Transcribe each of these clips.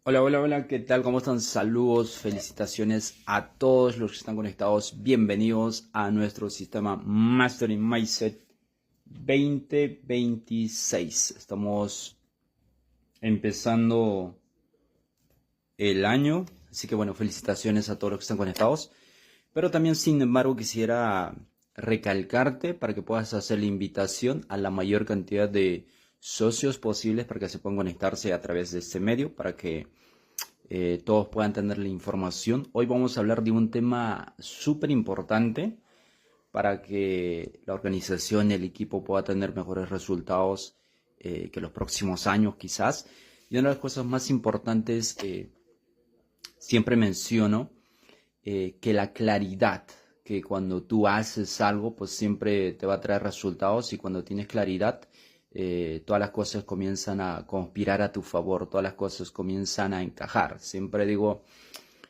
Hola, hola, hola, ¿qué tal? ¿Cómo están? Saludos, felicitaciones a todos los que están conectados. Bienvenidos a nuestro sistema Mastering Mindset 2026. Estamos empezando el año, así que bueno, felicitaciones a todos los que están conectados. Pero también, sin embargo, quisiera recalcarte para que puedas hacer la invitación a la mayor cantidad de socios posibles para que se puedan conectarse a través de este medio, para que todos puedan tener la información. Hoy vamos a hablar de un tema súper importante para que la organización y el equipo pueda tener mejores resultados que los próximos años quizás. Y una de las cosas más importantes, siempre menciono que la claridad, que cuando tú haces algo, pues siempre te va a traer resultados y cuando tienes claridad, todas las cosas comienzan a conspirar a tu favor, todas las cosas comienzan a encajar. Siempre digo,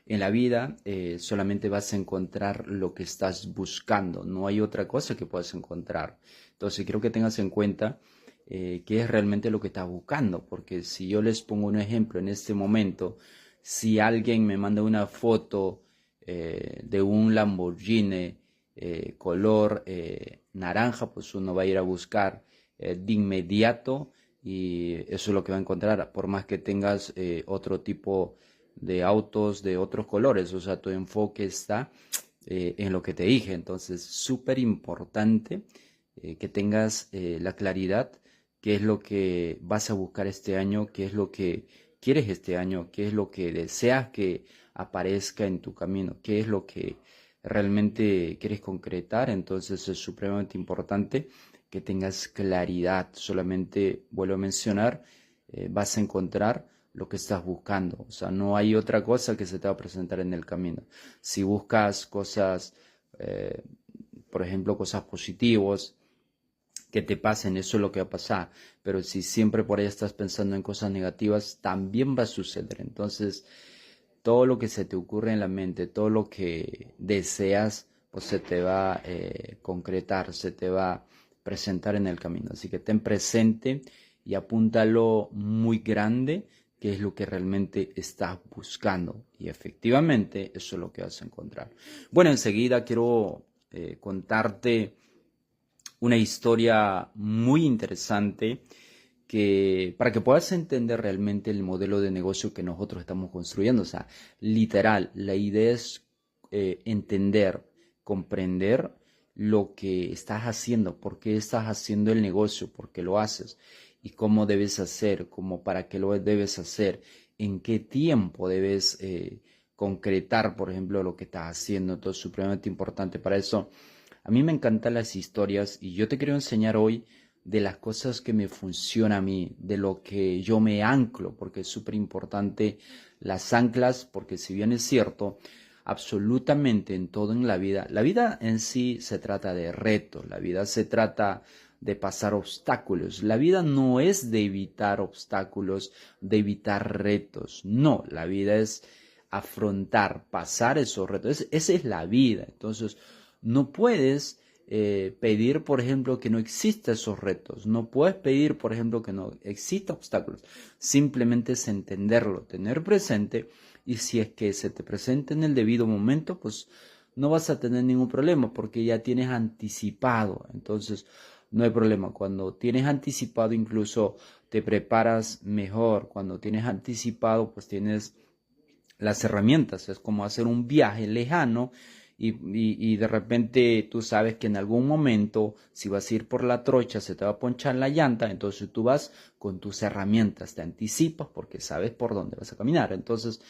en la vida solamente vas a encontrar lo que estás buscando, no hay otra cosa que puedas encontrar. Entonces quiero que tengas en cuenta qué es realmente lo que estás buscando, porque si yo les pongo un ejemplo en este momento, si alguien me manda una foto de un Lamborghini color naranja, pues uno va a ir a buscar de inmediato y eso es lo que va a encontrar, por más que tengas otro tipo de autos de otros colores, o sea, tu enfoque está en lo que te dije. Entonces, súper importante que tengas la claridad, qué es lo que vas a buscar este año, qué es lo que quieres este año, qué es lo que deseas que aparezca en tu camino, qué es lo que realmente quieres concretar. Entonces, es supremamente importante que tengas claridad. Solamente, vuelvo a mencionar, vas a encontrar lo que estás buscando. O sea, no hay otra cosa que se te va a presentar en el camino. Si buscas cosas, eh, por ejemplo, cosas positivas que te pasen, eso es lo que va a pasar. Pero si siempre por ahí estás pensando en cosas negativas, también va a suceder. Entonces, todo lo que se te ocurre en la mente, todo lo que deseas, pues se te va a concretar, se te va a presentar en el camino. Así que ten presente y apúntalo muy grande, qué es lo que realmente estás buscando. Y efectivamente, eso es lo que vas a encontrar. Bueno, enseguida quiero contarte una historia muy interesante para que puedas entender realmente el modelo de negocio que nosotros estamos construyendo. O sea, literal, la idea es entender, comprender lo que estás haciendo, por qué estás haciendo el negocio, por qué lo haces y cómo debes hacer, cómo para qué lo debes hacer, en qué tiempo debes concretar, por ejemplo, lo que estás haciendo. Entonces, es supremamente importante para eso. A mí me encantan las historias y yo te quiero enseñar hoy de las cosas que me funcionan a mí, de lo que yo me anclo, porque es súper importante las anclas, porque si bien es cierto, absolutamente en todo en la vida en sí se trata de retos, la vida se trata de pasar obstáculos, la vida no es de evitar obstáculos, de evitar retos, no, la vida es afrontar, pasar esos retos, esa es la vida. Entonces no puedes pedir, por ejemplo, que no exista esos retos. No puedes pedir, por ejemplo, que no exista obstáculos. Simplemente es entenderlo, tener presente y si es que se te presenta en el debido momento, pues no vas a tener ningún problema porque ya tienes anticipado. Entonces, no hay problema. Cuando tienes anticipado, incluso te preparas mejor. Cuando tienes anticipado, pues tienes las herramientas. Es como hacer un viaje lejano y de repente tú sabes que en algún momento, si vas a ir por la trocha, se te va a ponchar la llanta, entonces tú vas con tus herramientas, te anticipas porque sabes por dónde vas a caminar. Entonces,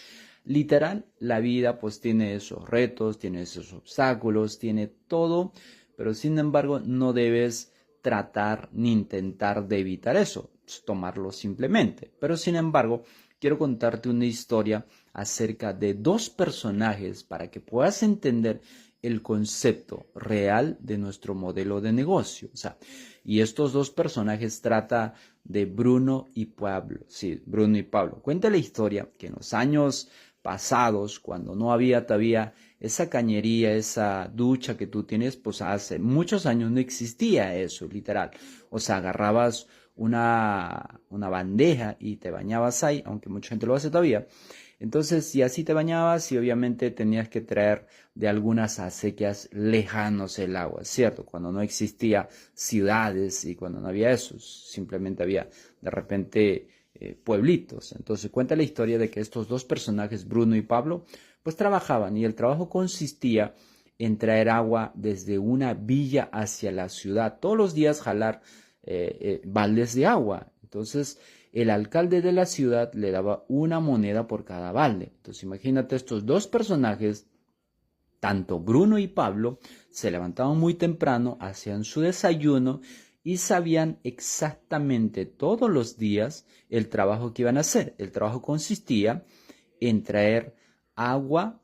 literal, la vida pues tiene esos retos, tiene esos obstáculos, tiene todo, pero sin embargo no debes tratar ni intentar de evitar eso, tomarlo simplemente. Pero sin embargo, quiero contarte una historia acerca de dos personajes para que puedas entender el concepto real de nuestro modelo de negocio. O sea, y estos dos personajes trata de Bruno y Pablo. Sí, Bruno y Pablo. Cuenta la historia que en los años pasados, cuando no había todavía esa cañería, esa ducha que tú tienes, pues hace muchos años no existía eso, literal. O sea, agarrabas una bandeja y te bañabas ahí, aunque mucha gente lo hace todavía. Entonces, si así te bañabas, y obviamente tenías que traer de algunas acequias lejanos el agua, ¿cierto? Cuando no existía ciudades y cuando no había eso, simplemente había de repente pueblitos. Entonces cuenta la historia de que estos dos personajes, Bruno y Pablo, pues trabajaban y el trabajo consistía en traer agua desde una villa hacia la ciudad. Todos los días jalar baldes de agua. Entonces el alcalde de la ciudad le daba una moneda por cada balde. Entonces imagínate estos dos personajes, tanto Bruno y Pablo, se levantaban muy temprano, hacían su desayuno y sabían exactamente todos los días el trabajo que iban a hacer. El trabajo consistía en traer agua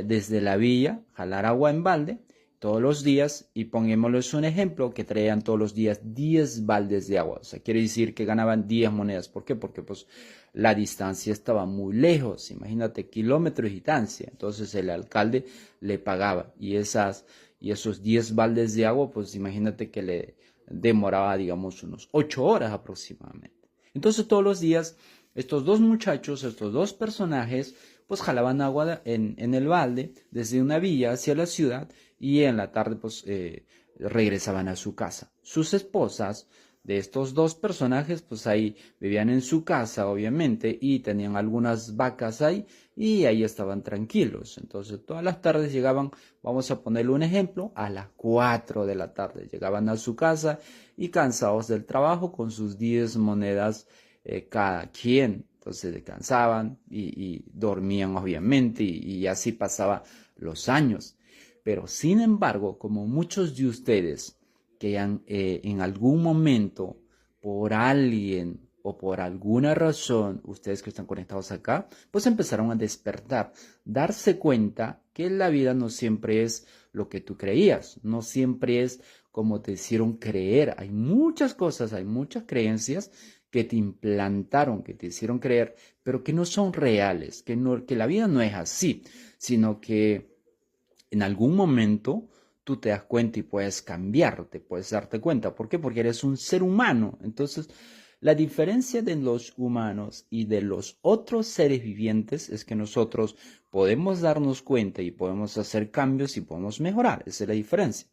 desde la villa, jalar agua en balde todos los días, y pongámosles un ejemplo, que traían todos los días 10 baldes de agua. O sea, quiere decir que ganaban 10 monedas. ¿Por qué? Porque pues la distancia estaba muy lejos. Imagínate, kilómetros de distancia. Entonces el alcalde le pagaba. Y esos 10 baldes de agua, pues imagínate que le demoraba, digamos, unos 8 horas aproximadamente. Entonces todos los días estos dos muchachos, estos dos personajes, pues jalaban agua en el balde desde una villa hacia la ciudad, y en la tarde pues regresaban a su casa. Sus esposas de estos dos personajes pues ahí vivían en su casa obviamente, y tenían algunas vacas ahí y ahí estaban tranquilos. Entonces todas las tardes llegaban, vamos a ponerle un ejemplo, a las 4 de la tarde llegaban a su casa y cansados del trabajo con sus 10 monedas cada quien. Entonces descansaban y dormían obviamente, y así pasaba los años. Pero sin embargo, como muchos de ustedes que en algún momento, por alguien o por alguna razón, ustedes que están conectados acá, pues empezaron a despertar, darse cuenta que la vida no siempre es lo que tú creías, no siempre es como te hicieron creer. Hay muchas cosas, hay muchas creencias que te implantaron, que te hicieron creer, pero que no son reales, que la vida no es así, sino que en algún momento tú te das cuenta y puedes cambiarte, puedes darte cuenta. ¿Por qué? Porque eres un ser humano. Entonces, la diferencia de los humanos y de los otros seres vivientes es que nosotros podemos darnos cuenta y podemos hacer cambios y podemos mejorar. Esa es la diferencia.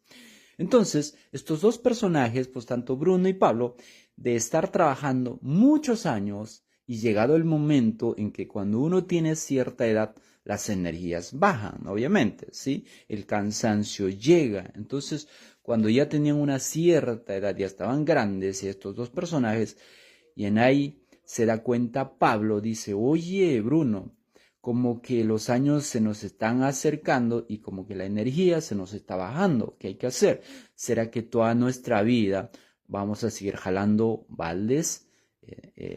Entonces, estos dos personajes, pues tanto Bruno y Pablo, de estar trabajando muchos años, y llegado el momento en que cuando uno tiene cierta edad, las energías bajan, obviamente, ¿sí? El cansancio llega. Entonces, cuando ya tenían una cierta edad, ya estaban grandes, y estos dos personajes, y en ahí se da cuenta Pablo, dice, oye, Bruno, como que los años se nos están acercando y como que la energía se nos está bajando. ¿Qué hay que hacer? ¿Será que toda nuestra vida vamos a seguir jalando baldes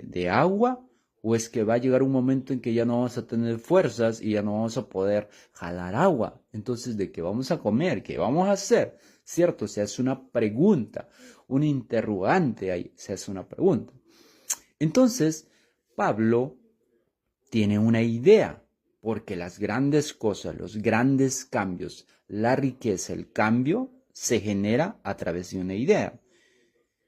de agua? ¿O es que va a llegar un momento en que ya no vamos a tener fuerzas y ya no vamos a poder jalar agua? Entonces, ¿de qué vamos a comer? ¿Qué vamos a hacer? ¿Cierto? Se hace una pregunta, un interrogante ahí, se hace una pregunta. Entonces, Pablo tiene una idea, porque las grandes cosas, los grandes cambios, la riqueza, el cambio, se genera a través de una idea.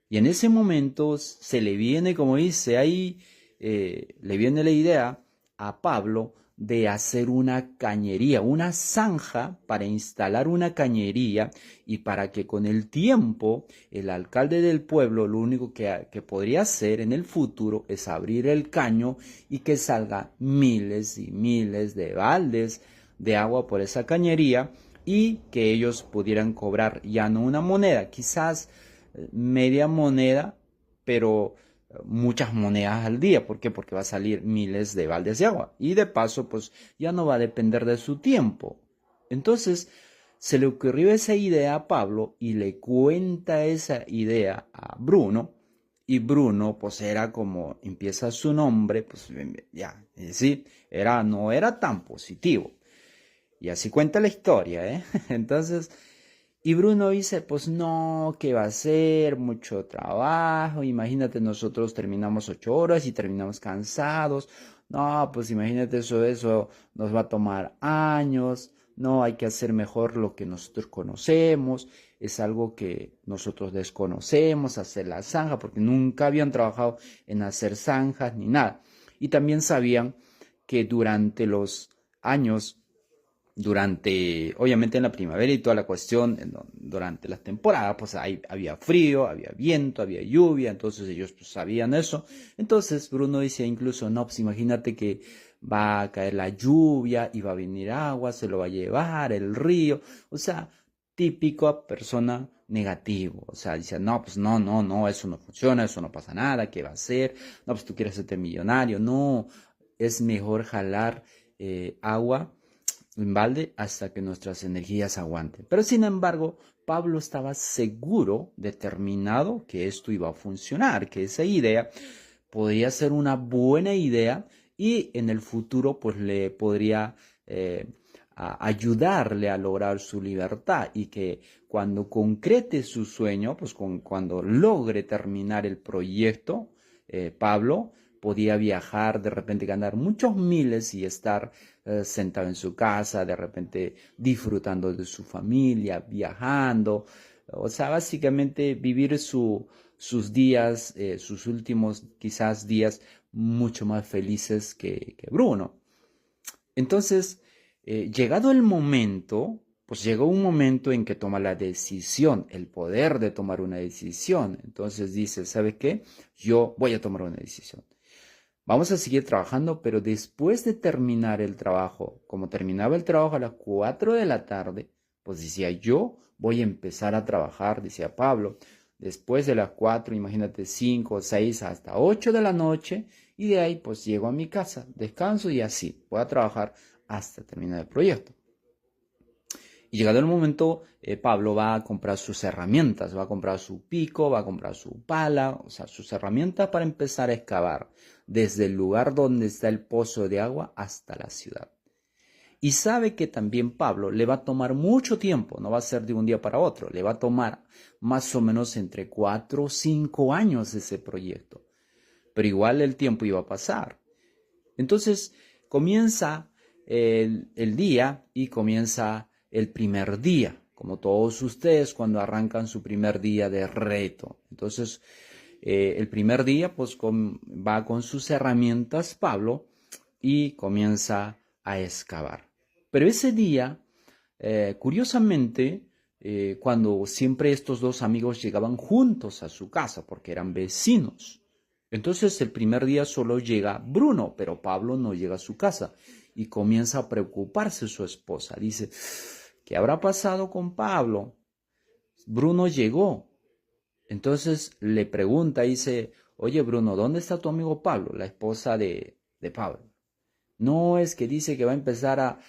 Y en ese momento se le viene, como dice ahí, le viene la idea a Pablo de hacer una cañería, una zanja para instalar una cañería, y para que con el tiempo el alcalde del pueblo lo único que podría hacer en el futuro es abrir el caño y que salga miles y miles de baldes de agua por esa cañería, y que ellos pudieran cobrar ya no una moneda, quizás media moneda, pero muchas monedas al día. ¿Por qué? Porque va a salir miles de baldes de agua. Y de paso, pues ya no va a depender de su tiempo. Entonces, se le ocurrió esa idea a Pablo y le cuenta esa idea a Bruno. Y Bruno, pues era como empieza su nombre, pues ya, sí, no era tan positivo. Y así cuenta la historia, ¿eh? Entonces, y Bruno dice, pues no, que va a ser mucho trabajo, imagínate, nosotros terminamos 8 horas y terminamos cansados, no, pues imagínate eso nos va a tomar años, no, hay que hacer mejor lo que nosotros conocemos, es algo que nosotros desconocemos, hacer la zanja, porque nunca habían trabajado en hacer zanjas ni nada. Y también sabían que durante los años, obviamente en la primavera y toda la cuestión, durante las temporadas, pues había frío, había viento, había lluvia, entonces ellos pues, sabían eso. Entonces Bruno decía incluso, no, pues imagínate que va a caer la lluvia y va a venir agua, se lo va a llevar el río, o sea, típico persona negativo, o sea, dice, no, pues no, eso no funciona, eso no pasa nada, ¿qué va a hacer? No, pues tú quieres hacerte millonario, no, es mejor jalar agua en balde hasta que nuestras energías aguanten. Pero sin embargo, Pablo estaba seguro, determinado que esto iba a funcionar, que esa idea podría ser una buena idea y en el futuro pues le podría ayudarle a lograr su libertad y que cuando concrete su sueño, pues cuando logre terminar el proyecto, Pablo podía viajar, de repente ganar muchos miles y estar sentado en su casa, de repente disfrutando de su familia, viajando, o sea, básicamente vivir sus días, sus últimos quizás días mucho más felices que Bruno. Entonces, llegado el momento, pues llegó un momento en que toma la decisión, el poder de tomar una decisión. Entonces dice, ¿sabe qué? Yo voy a tomar una decisión. Vamos a seguir trabajando, pero después de terminar el trabajo, como terminaba el trabajo a las 4 de la tarde, pues decía, yo voy a empezar a trabajar, decía Pablo, después de las 4, imagínate 5, 6, hasta 8 de la noche, y de ahí pues llego a mi casa, descanso y así, voy a trabajar hasta terminar el proyecto. Y llegado el momento, Pablo va a comprar sus herramientas, va a comprar su pico, va a comprar su pala, o sea, sus herramientas para empezar a excavar desde el lugar donde está el pozo de agua hasta la ciudad. Y sabe que también Pablo le va a tomar mucho tiempo, no va a ser de un día para otro, le va a tomar más o menos entre 4 o 5 años ese proyecto. Pero igual el tiempo iba a pasar. Entonces comienza el día y comienza el primer día, como todos ustedes cuando arrancan su primer día de reto. Entonces, el primer día pues va con sus herramientas Pablo y comienza a excavar. Pero ese día, curiosamente, cuando siempre estos dos amigos llegaban juntos a su casa porque eran vecinos, entonces el primer día solo llega Bruno, pero Pablo no llega a su casa y comienza a preocuparse su esposa. Dice, ¿qué habrá pasado con Pablo? Bruno llegó. Entonces le pregunta, dice, oye Bruno, ¿dónde está tu amigo Pablo? La esposa de Pablo. No, es que dice que va a empezar a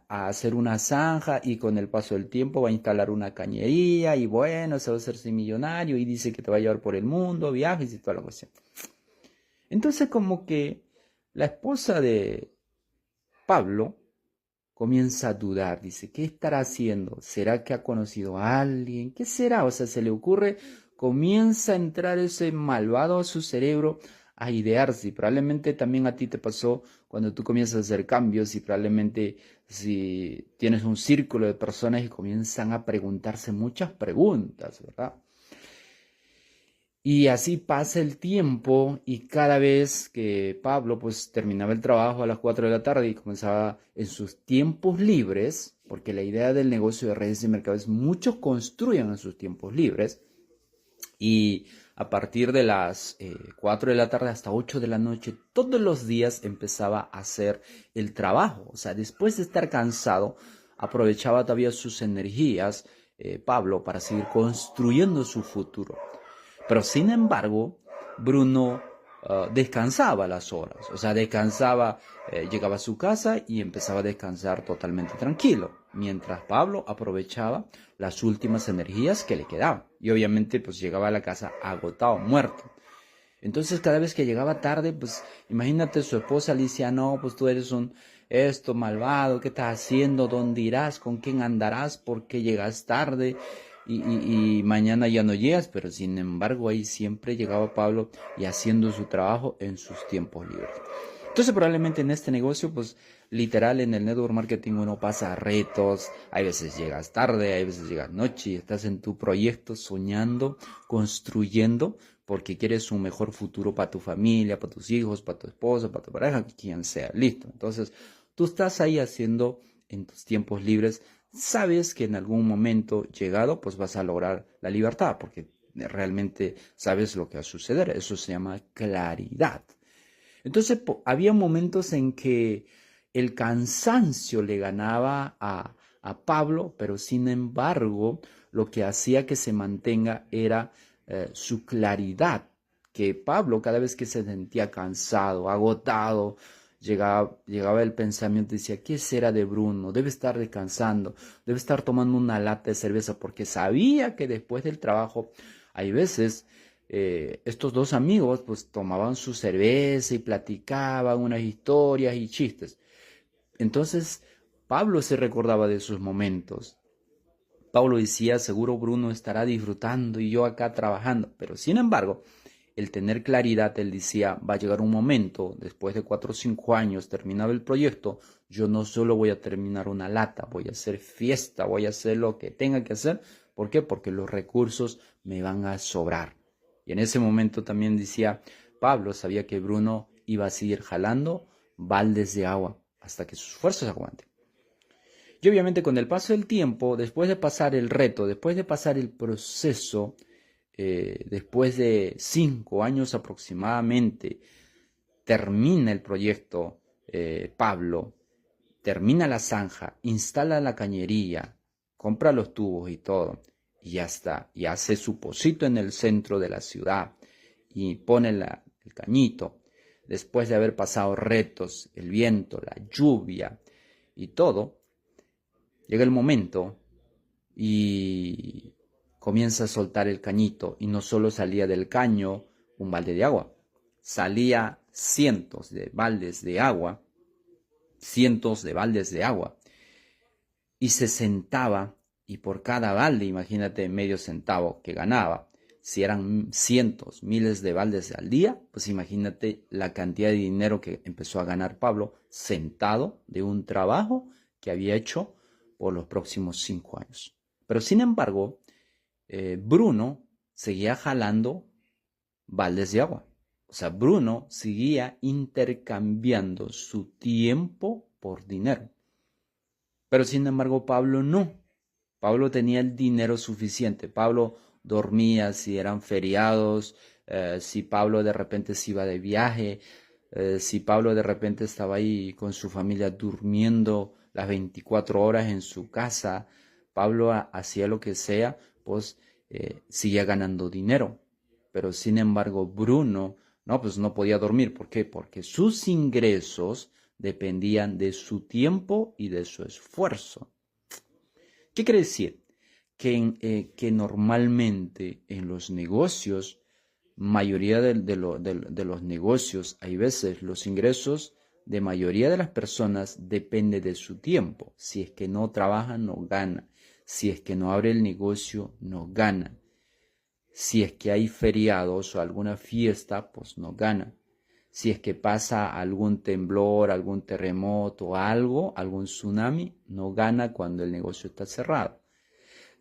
hacer una zanja y con el paso del tiempo va a instalar una cañería y bueno, se va a hacerse millonario y dice que te va a llevar por el mundo, viajes y toda la cuestión. Entonces como que la esposa de Pablo comienza a dudar, dice, ¿qué estará haciendo? ¿Será que ha conocido a alguien? ¿Qué será? O sea, se le ocurre, comienza a entrar ese malvado a su cerebro a idearse. Y probablemente también a ti te pasó cuando tú comienzas a hacer cambios y probablemente si tienes un círculo de personas y comienzan a preguntarse muchas preguntas, ¿verdad? Y así pasa el tiempo y cada vez que Pablo pues terminaba el trabajo a las 4 de la tarde y comenzaba en sus tiempos libres, porque la idea del negocio de redes de mercado es muchos construyan en sus tiempos libres y a partir de las 4 de la tarde hasta 8 de la noche todos los días empezaba a hacer el trabajo, o sea, después de estar cansado aprovechaba todavía sus energías Pablo para seguir construyendo su futuro. Pero sin embargo, Bruno descansaba las horas, o sea, descansaba, llegaba a su casa y empezaba a descansar totalmente tranquilo, mientras Pablo aprovechaba las últimas energías que le quedaban. Y obviamente pues llegaba a la casa agotado, muerto. Entonces cada vez que llegaba tarde, pues imagínate su esposa le decía, no, pues tú eres un esto malvado, ¿qué estás haciendo? ¿Dónde irás? ¿Con quién andarás? ¿Por qué llegas tarde? Y mañana ya no llegas, pero sin embargo ahí siempre llegaba Pablo y haciendo su trabajo en sus tiempos libres. Entonces probablemente en este negocio, pues literal en el network marketing uno pasa retos, hay veces llegas tarde, hay veces llegas noche, y estás en tu proyecto soñando, construyendo, porque quieres un mejor futuro para tu familia, para tus hijos, para tu esposa, para tu pareja, quien sea, listo. Entonces tú estás ahí haciendo en tus tiempos libres, sabes que en algún momento llegado, pues vas a lograr la libertad, porque realmente sabes lo que va a suceder. Eso se llama claridad. Entonces había momentos en que el cansancio le ganaba a Pablo, pero sin embargo lo que hacía que se mantenga era su claridad, que Pablo cada vez que se sentía cansado, agotado, llegaba el pensamiento y decía, ¿qué será de Bruno? Debe estar descansando, debe estar tomando una lata de cerveza, porque sabía que después del trabajo hay veces estos dos amigos pues tomaban su cerveza y platicaban unas historias y chistes. Entonces Pablo se recordaba de esos momentos. Pablo decía, seguro Bruno estará disfrutando y yo acá trabajando. Pero sin embargo, el tener claridad, él decía, va a llegar un momento, después de 4 o 5 años terminado el proyecto, yo no solo voy a terminar una lata, voy a hacer fiesta, voy a hacer lo que tenga que hacer. ¿Por qué? Porque los recursos me van a sobrar. Y en ese momento también decía, Pablo sabía que Bruno iba a seguir jalando baldes de agua hasta que sus fuerzas aguanten. Y obviamente con el paso del tiempo, después de pasar el reto, después de pasar el proceso, después de 5 años aproximadamente, termina el proyecto Pablo, termina la zanja, instala la cañería, compra los tubos y todo, y ya está, y hace su pocito en el centro de la ciudad, y pone el cañito, después de haber pasado retos, el viento, la lluvia y todo, llega el momento y comienza a soltar el cañito, y no solo salía del caño un balde de agua, salía cientos de baldes de agua, y se sentaba, y por cada balde, imagínate medio centavo que ganaba, si eran cientos, miles de baldes al día, pues imagínate la cantidad de dinero que empezó a ganar Pablo sentado de un trabajo que había hecho por los próximos 5 años. Pero sin embargo, Bruno seguía jalando baldes de agua. O sea, Bruno seguía intercambiando su tiempo por dinero. Pero sin embargo, Pablo no. Pablo tenía el dinero suficiente. Pablo dormía si eran feriados, si Pablo de repente se iba de viaje, si Pablo de repente estaba ahí con su familia durmiendo las 24 horas en su casa. Pablo hacía lo que sea, pues seguía ganando dinero. Pero sin embargo, Bruno, no, pues no podía dormir. ¿Por qué? Porque sus ingresos dependían de su tiempo y de su esfuerzo. ¿Qué quiere decir? Que normalmente en los negocios, mayoría de los negocios, hay veces los ingresos de mayoría de las personas depende de su tiempo. Si es que no trabajan, no gana. Si es que no abre el negocio, no gana. Si es que hay feriados o alguna fiesta, pues no gana. Si es que pasa algún temblor, algún terremoto, algún tsunami, no gana cuando el negocio está cerrado.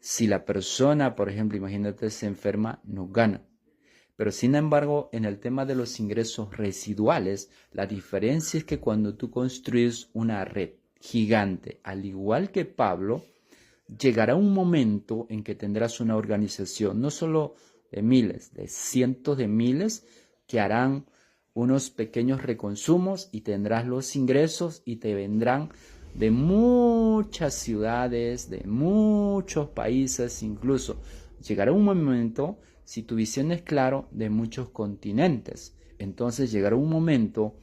Si la persona, por ejemplo, imagínate, se enferma, no gana. Pero sin embargo, en el tema de los ingresos residuales, la diferencia es que cuando tú construyes una red gigante, al igual que Pablo, llegará un momento en que tendrás una organización, no solo de miles, de cientos de miles, que harán unos pequeños reconsumos y tendrás los ingresos y te vendrán de muchas ciudades, de muchos países, incluso llegará un momento, si tu visión es clara, de muchos continentes. Entonces llegará un momento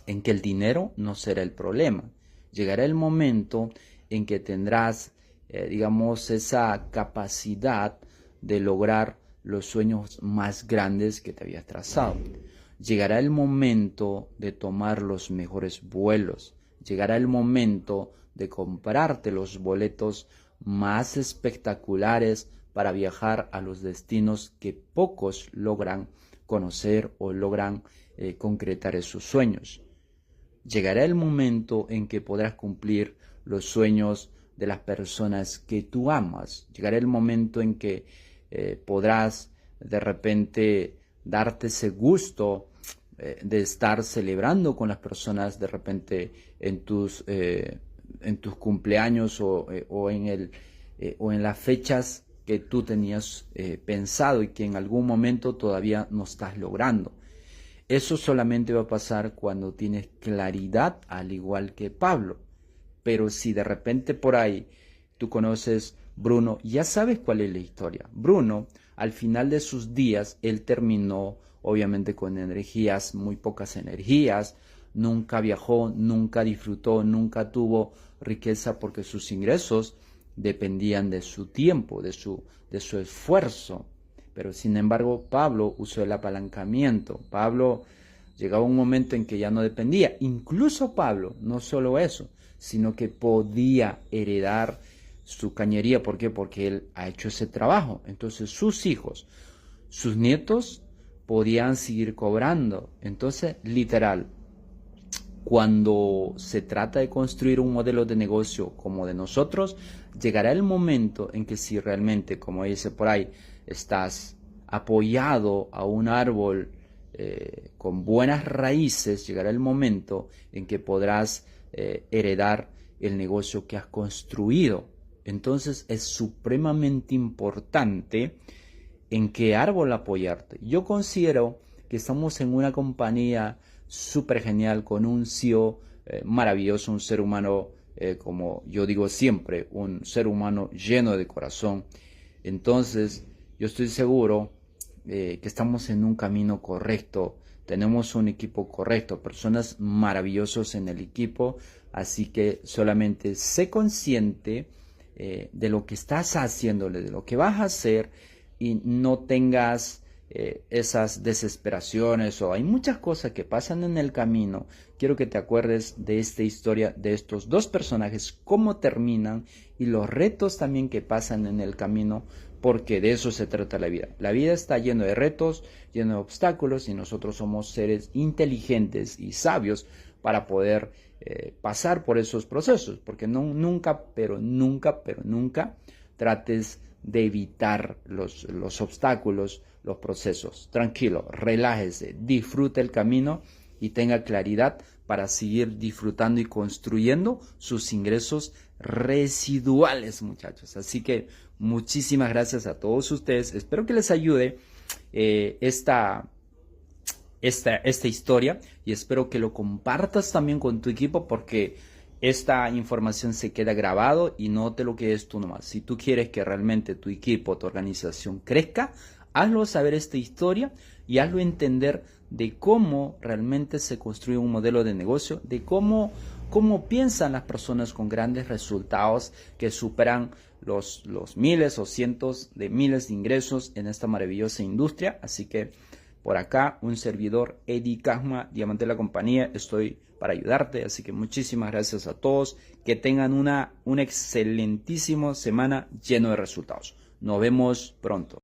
en que el dinero no será el problema. Llegará el momento en que tendrás, digamos, esa capacidad de lograr los sueños más grandes que te habías trazado. Llegará el momento de tomar los mejores vuelos. Llegará el momento de comprarte los boletos más espectaculares para viajar a los destinos que pocos logran conocer o logran concretar esos sueños. llegará el momento en que podrás cumplir los sueños de las personas que tú amas. Llegará el momento en que podrás de repente darte ese gusto de estar celebrando con las personas de repente en tus cumpleaños o en las fechas que tú tenías pensado y que en algún momento todavía no estás logrando. Eso solamente va a pasar cuando tienes claridad, al igual que Pablo. Pero si de repente por ahí tú conoces Bruno, ya sabes cuál es la historia. Bruno, al final de sus días, él terminó obviamente con energías, muy pocas energías, nunca viajó, nunca disfrutó, nunca tuvo riqueza porque sus ingresos dependían de su tiempo, de su esfuerzo. Pero sin embargo, Pablo usó el apalancamiento. Pablo llegaba un momento en que ya no dependía. Incluso Pablo, no solo eso, sino que podía heredar su cañería. ¿Por qué? Porque él ha hecho ese trabajo. Entonces sus hijos, sus nietos podían seguir cobrando. Entonces, literal, cuando se trata de construir un modelo de negocio como de nosotros, llegará el momento en que si realmente, como dice por ahí, estás apoyado a un árbol con buenas raíces, llegará el momento en que podrás heredar el negocio que has construido. Entonces es supremamente importante en qué árbol apoyarte. Yo considero que estamos en una compañía súper genial con un CEO maravilloso, un ser humano, como yo digo siempre, un ser humano lleno de corazón. Entonces, yo estoy seguro que estamos en un camino correcto, tenemos un equipo correcto, personas maravillosas en el equipo, así que solamente sé consciente de lo que estás haciéndole, de lo que vas a hacer y no tengas esas desesperaciones o hay muchas cosas que pasan en el camino. Quiero que te acuerdes de esta historia, de estos dos personajes, cómo terminan y los retos también que pasan en el camino, porque de eso se trata la vida. La vida está llena de retos, llena de obstáculos y nosotros somos seres inteligentes y sabios para poder pasar por esos procesos, porque nunca trates de evitar los obstáculos, los procesos. Tranquilo, relájese, disfrute el camino y tenga claridad para seguir disfrutando y construyendo sus ingresos residuales, muchachos. Así que muchísimas gracias a todos ustedes. Espero que les ayude esta historia y espero que lo compartas también con tu equipo porque esta información se queda grabado y no te lo quedes tú nomás. Si tú quieres que realmente tu equipo, tu organización crezca, hazlo saber esta historia y hazlo entender de cómo realmente se construye un modelo de negocio, de cómo piensan las personas con grandes resultados que superan los miles o cientos de miles de ingresos en esta maravillosa industria. Así que por acá, un servidor, Eddie Casma, Diamante de la Compañía, estoy para ayudarte. Así que muchísimas gracias a todos. Que tengan una excelentísima semana lleno de resultados. Nos vemos pronto.